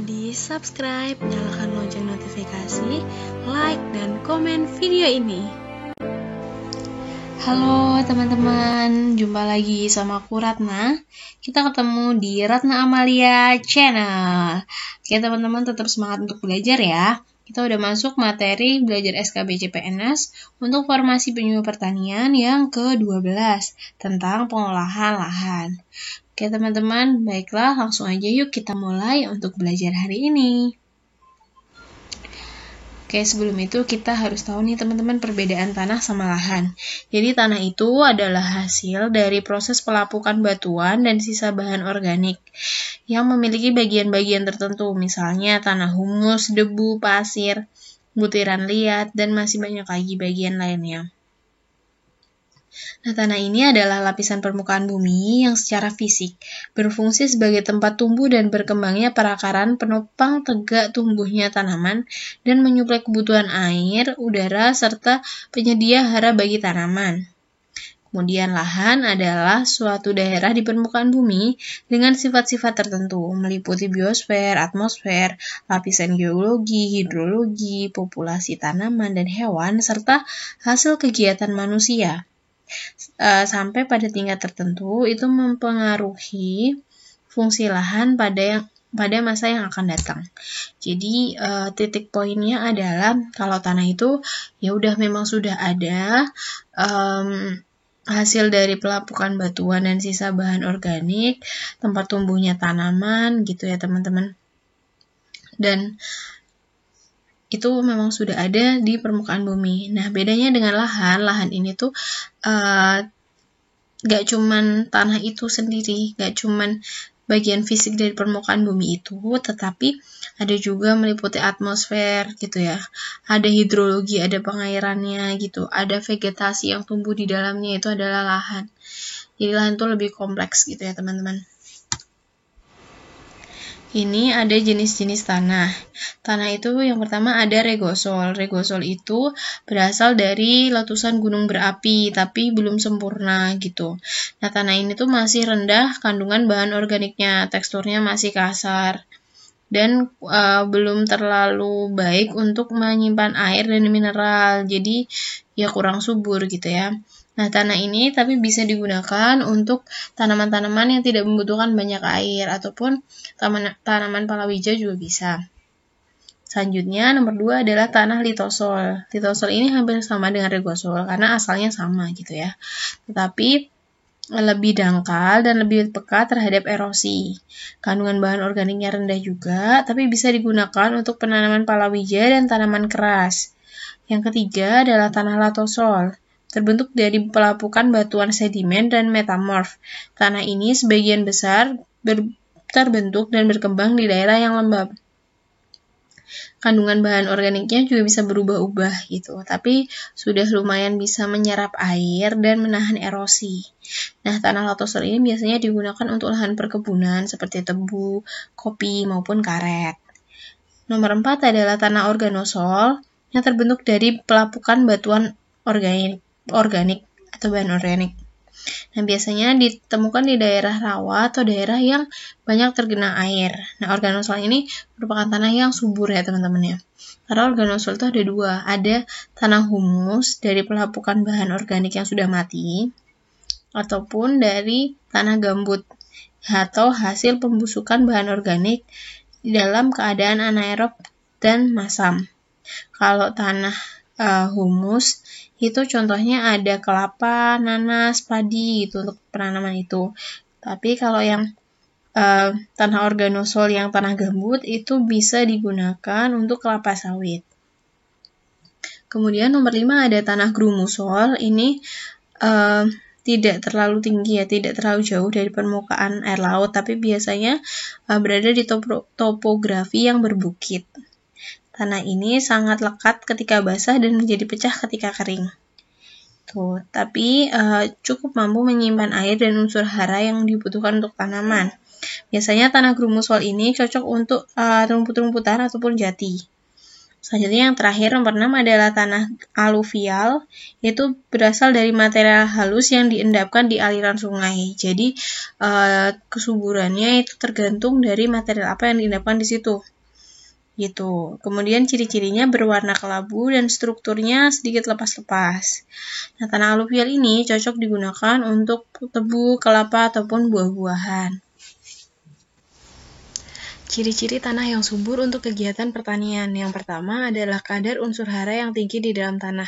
lupa di subscribe, nyalakan lonceng notifikasi, like, dan komen video ini. Halo teman-teman, jumpa lagi sama aku Ratna. Kita ketemu di Ratna Amalia Channel. Oke teman-teman, tetap semangat untuk belajar ya. Kita udah masuk materi belajar SKB CPNS untuk formasi penyuluh pertanian yang ke-12 tentang pengolahan lahan. Oke teman-teman, baiklah langsung aja yuk kita mulai untuk belajar hari ini. Oke, sebelum itu kita harus tahu nih teman-teman perbedaan tanah sama lahan. Jadi tanah itu adalah hasil dari proses pelapukan batuan dan sisa bahan organik yang memiliki bagian-bagian tertentu, misalnya tanah humus, debu, pasir, butiran liat, dan masih banyak lagi bagian lainnya. Nah, tanah ini adalah lapisan permukaan bumi yang secara fisik berfungsi sebagai tempat tumbuh dan berkembangnya perakaran, penopang tegak tumbuhnya tanaman, dan menyuplai kebutuhan air, udara, serta penyedia hara bagi tanaman. Kemudian lahan adalah suatu daerah di permukaan bumi dengan sifat-sifat tertentu, meliputi biosfer, atmosfer, lapisan geologi, hidrologi, populasi tanaman dan hewan, serta hasil kegiatan manusia. Sampai pada tingkat tertentu itu mempengaruhi fungsi lahan pada masa yang akan datang. Jadi titik poinnya adalah kalau tanah itu ya udah memang sudah ada hasil dari pelapukan batuan dan sisa bahan organik, tempat tumbuhnya tanaman gitu ya teman-teman. Dan itu memang sudah ada di permukaan bumi. Nah, bedanya dengan lahan ini tuh gak cuman tanah itu sendiri, gak cuman bagian fisik dari permukaan bumi itu, tetapi ada juga meliputi atmosfer gitu ya. Ada hidrologi, ada pengairannya gitu, ada vegetasi yang tumbuh di dalamnya, itu adalah lahan. Jadi lahan itu lebih kompleks gitu ya teman-teman. Ini ada jenis-jenis tanah. Tanah itu yang pertama ada regosol. Regosol itu berasal dari letusan gunung berapi, tapi belum sempurna gitu. Nah, tanah ini tuh masih rendah kandungan bahan organiknya, teksturnya masih kasar, dan belum terlalu baik untuk menyimpan air dan mineral. Jadi ya kurang subur gitu ya. Nah, tanah ini tapi bisa digunakan untuk tanaman-tanaman yang tidak membutuhkan banyak air, ataupun tanaman palawija juga bisa. Selanjutnya, nomor 2 adalah tanah litosol. Litosol ini hampir sama dengan regosol, karena asalnya sama gitu ya. Tetapi lebih dangkal dan lebih peka terhadap erosi. Kandungan bahan organiknya rendah juga, tapi bisa digunakan untuk penanaman palawija dan tanaman keras. Yang ketiga adalah tanah latosol. Terbentuk dari pelapukan batuan sedimen dan metamorf. Tanah ini sebagian besar terbentuk dan berkembang di daerah yang lembab. Kandungan bahan organiknya juga bisa berubah-ubah gitu, tapi sudah lumayan bisa menyerap air dan menahan erosi. Nah, tanah latosol ini biasanya digunakan untuk lahan perkebunan seperti tebu, kopi, maupun karet. Nomor 4 adalah tanah organosol yang terbentuk dari pelapukan batuan organik atau bahan organik. Nah, biasanya ditemukan di daerah rawa atau daerah yang banyak tergenang air. Nah, organosol ini merupakan tanah yang subur ya teman-teman ya. Karena organosol itu ada dua, ada tanah humus dari pelapukan bahan organik yang sudah mati, ataupun dari tanah gambut atau hasil pembusukan bahan organik di dalam keadaan anaerob dan masam. Kalau tanah humus itu contohnya ada kelapa, nanas, padi gitu untuk penanaman itu. Tapi kalau yang tanah organosol yang tanah gambut itu bisa digunakan untuk kelapa sawit. Kemudian nomor 5 ada tanah grumusol. Ini tidak terlalu tinggi ya, tidak terlalu jauh dari permukaan air laut, tapi biasanya berada di topografi yang berbukit. Tanah ini sangat lekat ketika basah dan menjadi pecah ketika kering. Tuh, tapi cukup mampu menyimpan air dan unsur hara yang dibutuhkan untuk tanaman. Biasanya tanah grumusol ini cocok untuk rumput-rumputan ataupun jati. Selanjutnya yang terakhir, nomor 6 adalah tanah aluvial, yaitu berasal dari material halus yang diendapkan di aliran sungai. Jadi kesuburannya itu tergantung dari material apa yang diendapkan di situ. Gitu. Kemudian ciri-cirinya berwarna kelabu dan strukturnya sedikit lepas-lepas. Nah, tanah aluvial ini cocok digunakan untuk tebu, kelapa, ataupun buah-buahan. Ciri-ciri tanah yang subur untuk kegiatan pertanian. Yang pertama adalah kadar unsur hara yang tinggi di dalam tanah,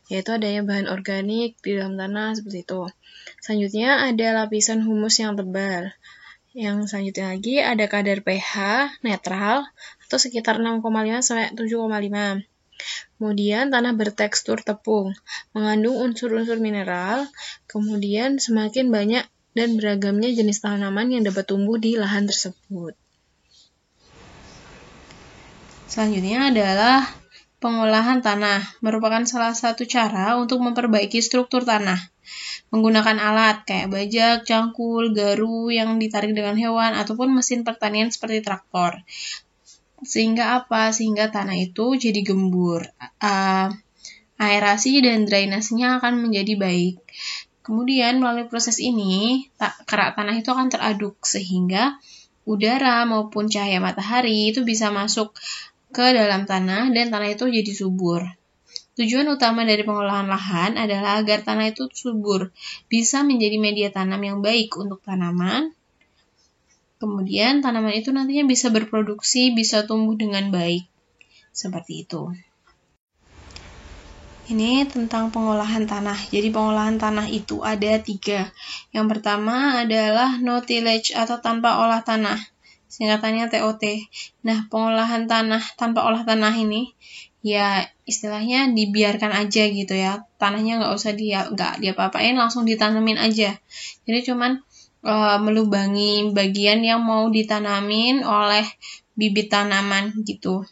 yaitu adanya bahan organik di dalam tanah seperti itu. Selanjutnya ada lapisan humus yang tebal. Yang selanjutnya lagi ada kadar pH netral atau sekitar 6,5 sampai 7,5. Kemudian tanah bertekstur tepung, mengandung unsur-unsur mineral. Kemudian semakin banyak dan beragamnya jenis tanaman yang dapat tumbuh di lahan tersebut. Selanjutnya adalah pengolahan tanah, merupakan salah satu cara untuk memperbaiki struktur tanah. Menggunakan alat kayak bajak, cangkul, garu yang ditarik dengan hewan, ataupun mesin pertanian seperti traktor. Sehingga apa? Sehingga tanah itu jadi gembur. Aerasi dan drainasenya akan menjadi baik. Kemudian melalui proses ini, kerak tanah itu akan teraduk sehingga udara maupun cahaya matahari itu bisa masuk ke dalam tanah dan tanah itu jadi subur. Tujuan utama dari pengolahan lahan adalah agar tanah itu subur, bisa menjadi media tanam yang baik untuk tanaman. Kemudian tanaman itu nantinya bisa berproduksi, bisa tumbuh dengan baik. Seperti itu. Ini tentang pengolahan tanah. Jadi pengolahan tanah itu ada 3. Yang pertama adalah no tillage atau tanpa olah tanah. Singkatannya TOT. Nah, pengolahan tanah tanpa olah tanah ini ya istilahnya dibiarkan aja gitu ya. Tanahnya nggak usah diapa-apain, langsung ditanemin aja. Jadi cuman melubangi bagian yang mau ditanamin oleh bibit tanaman gitu.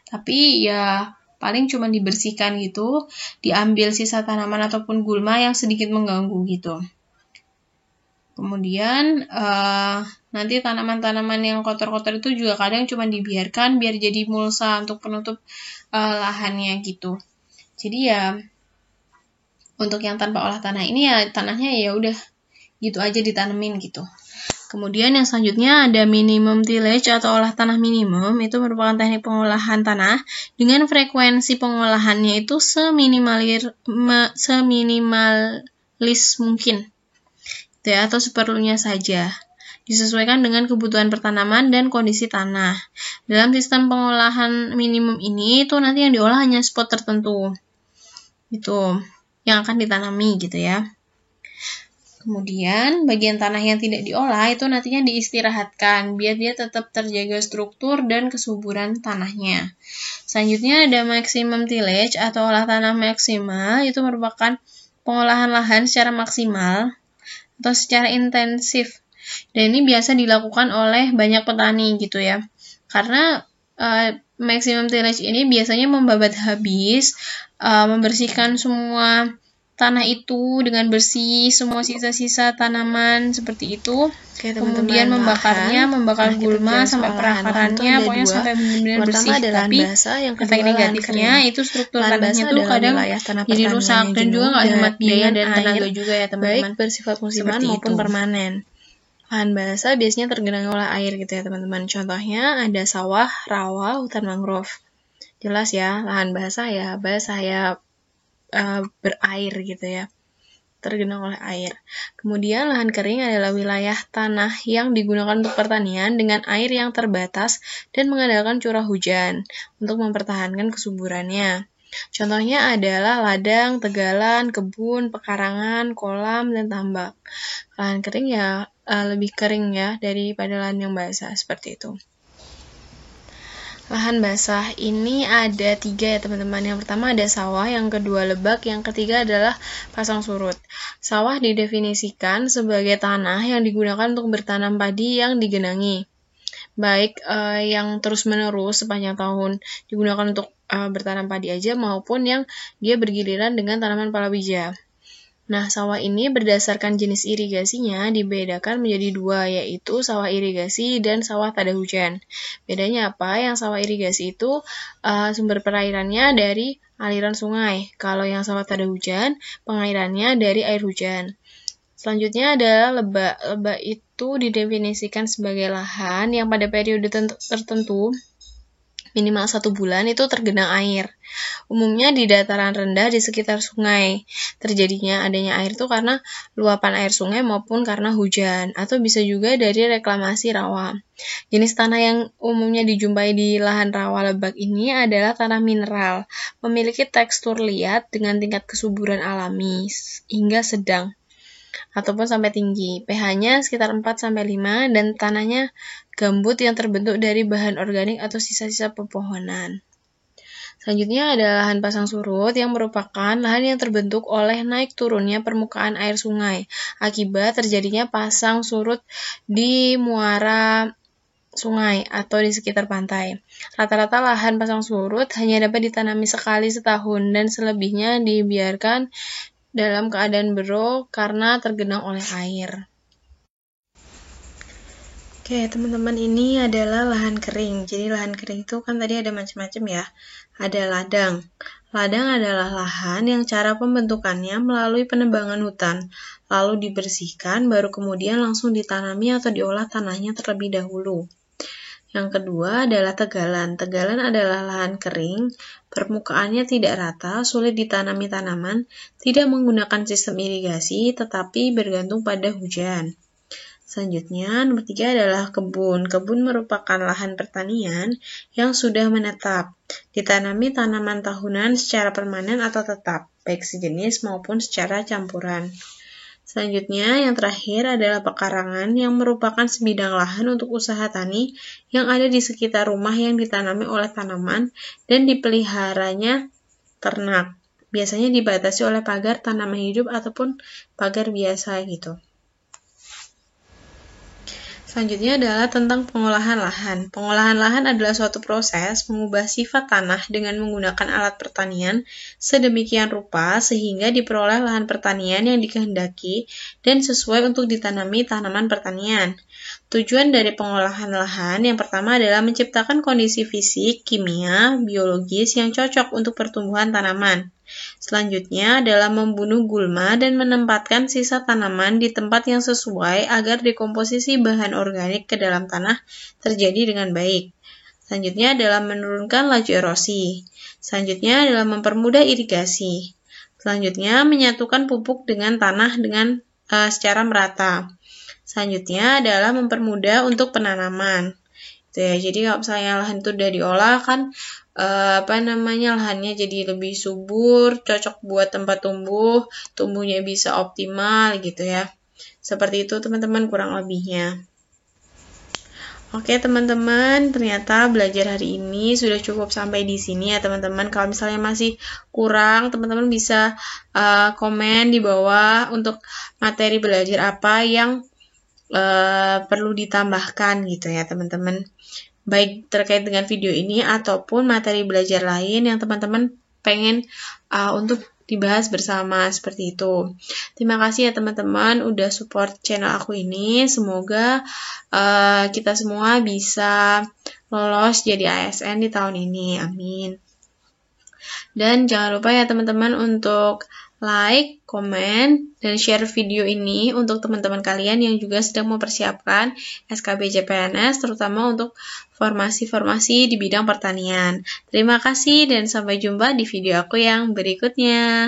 Tapi ya paling cuma dibersihkan gitu, diambil sisa tanaman ataupun gulma yang sedikit mengganggu gitu. Kemudian nanti tanaman-tanaman yang kotor-kotor itu juga kadang cuma dibiarkan biar jadi mulsa untuk penutup lahannya gitu. Jadi ya untuk yang tanpa olah tanah ini ya tanahnya ya udah gitu aja ditanemin gitu. Kemudian yang selanjutnya ada minimum tillage atau olah tanah minimum. Itu merupakan teknik pengolahan tanah dengan frekuensi pengolahannya itu seminimalis mungkin. Ya, atau seperlunya saja. Disesuaikan dengan kebutuhan pertanaman dan kondisi tanah. Dalam sistem pengolahan minimum ini itu nanti yang diolah hanya spot tertentu. Itu yang akan ditanami gitu ya. Kemudian bagian tanah yang tidak diolah itu nantinya diistirahatkan biar dia tetap terjaga struktur dan kesuburan tanahnya. Selanjutnya ada maximum tillage atau olah tanah maksimal. Itu merupakan pengolahan lahan secara maksimal atau secara intensif. Dan ini biasa dilakukan oleh banyak petani gitu ya. Karena maximum tillage ini biasanya membabat habis, membersihkan semua tanah itu dengan bersih, semua sisa-sisa tanaman seperti itu. Oke, kemudian membakarnya, membakar gulma sampai perakarannya, pokoknya sampai benar-benar bersih. Tapi efek negatifnya itu struktur tanahnya tuh kadang jadi rusak dan juga nggak hemat biaya dan tenaga juga ya teman-teman. Baik bersifat musiman maupun permanen. Lahan basah biasanya tergenangi oleh air gitu ya teman-teman. Contohnya ada sawah, rawa, hutan mangrove. Jelas ya, lahan basah ya berair gitu ya, tergenang oleh air. Kemudian lahan kering adalah wilayah tanah yang digunakan untuk pertanian dengan air yang terbatas dan mengandalkan curah hujan untuk mempertahankan kesuburannya. Contohnya adalah ladang, tegalan, kebun, pekarangan, kolam, dan tambak. Lahan kering ya lebih kering ya daripada lahan yang basah seperti itu. Lahan basah ini ada 3 ya teman-teman. Yang pertama ada sawah, yang kedua lebak, yang ketiga adalah pasang surut. Sawah didefinisikan sebagai tanah yang digunakan untuk bertanam padi yang digenangi. Baik yang terus-menerus sepanjang tahun digunakan untuk bertanam padi aja maupun yang dia bergiliran dengan tanaman palawija. Nah, sawah ini berdasarkan jenis irigasinya dibedakan menjadi dua, yaitu sawah irigasi dan sawah tada hujan. Bedanya apa? Yang sawah irigasi itu sumber perairannya dari aliran sungai. Kalau yang sawah tada hujan, pengairannya dari air hujan. Selanjutnya adalah lebak. Lebak itu didefinisikan sebagai lahan yang pada periode tertentu minimal 1 bulan itu tergenang air. Umumnya di dataran rendah di sekitar sungai. Terjadinya adanya air itu karena luapan air sungai maupun karena hujan, atau bisa juga dari reklamasi rawa. Jenis tanah yang umumnya dijumpai di lahan rawa lebak ini adalah tanah mineral, memiliki tekstur liat dengan tingkat kesuburan alami hingga sedang ataupun sampai tinggi. pH-nya sekitar 4-5 dan tanahnya gambut yang terbentuk dari bahan organik atau sisa-sisa pepohonan. Selanjutnya ada lahan pasang surut yang merupakan lahan yang terbentuk oleh naik turunnya permukaan air sungai akibat terjadinya pasang surut di muara sungai atau di sekitar pantai. Rata-rata lahan pasang surut hanya dapat ditanami sekali setahun dan selebihnya dibiarkan dalam keadaan bero karena tergenang oleh air. Oke, teman-teman, ini adalah lahan kering. Jadi lahan kering itu kan tadi ada macam-macam ya. Ada ladang. Ladang adalah lahan yang cara pembentukannya melalui penebangan hutan, lalu dibersihkan, baru kemudian langsung ditanami atau diolah tanahnya terlebih dahulu. Yang kedua adalah tegalan. Tegalan adalah lahan kering, permukaannya tidak rata, sulit ditanami tanaman, tidak menggunakan sistem irigasi, tetapi bergantung pada hujan. Selanjutnya, nomor 3 adalah kebun. Kebun merupakan lahan pertanian yang sudah menetap, ditanami tanaman tahunan secara permanen atau tetap, baik sejenis maupun secara campuran. Selanjutnya, yang terakhir adalah pekarangan yang merupakan sebidang lahan untuk usaha tani yang ada di sekitar rumah yang ditanami oleh tanaman dan dipeliharanya ternak. Biasanya dibatasi oleh pagar tanaman hidup ataupun pagar biasa gitu. Selanjutnya adalah tentang pengolahan lahan. Pengolahan lahan adalah suatu proses mengubah sifat tanah dengan menggunakan alat pertanian sedemikian rupa sehingga diperoleh lahan pertanian yang dikehendaki dan sesuai untuk ditanami tanaman pertanian. Tujuan dari pengolahan lahan yang pertama adalah menciptakan kondisi fisik, kimia, biologis yang cocok untuk pertumbuhan tanaman. Selanjutnya adalah membunuh gulma dan menempatkan sisa tanaman di tempat yang sesuai agar dekomposisi bahan organik ke dalam tanah terjadi dengan baik. Selanjutnya adalah menurunkan laju erosi. Selanjutnya adalah mempermudah irigasi. Selanjutnya menyatukan pupuk dengan tanah secara merata. Selanjutnya adalah mempermudah untuk penanaman. Jadi kalau misalnya lahan itu udah diolah kan lahannya jadi lebih subur, cocok buat tempat tumbuhnya bisa optimal gitu ya. Seperti itu teman-teman kurang lebihnya. Oke teman-teman, ternyata belajar hari ini sudah cukup sampai di sini ya teman-teman. Kalau misalnya masih kurang, teman-teman bisa komen di bawah untuk materi belajar apa yang perlu ditambahkan gitu ya teman-teman. Baik terkait dengan video ini ataupun materi belajar lain yang teman-teman pengen untuk dibahas bersama seperti itu. Terima kasih ya teman-teman udah support channel aku ini. Semoga kita semua bisa lolos jadi ASN di tahun ini. Amin. Dan jangan lupa ya teman-teman untuk like, komen, dan share video ini untuk teman-teman kalian yang juga sedang mempersiapkan SKB CPNS, terutama untuk formasi-formasi di bidang pertanian. Terima kasih dan sampai jumpa di video aku yang berikutnya.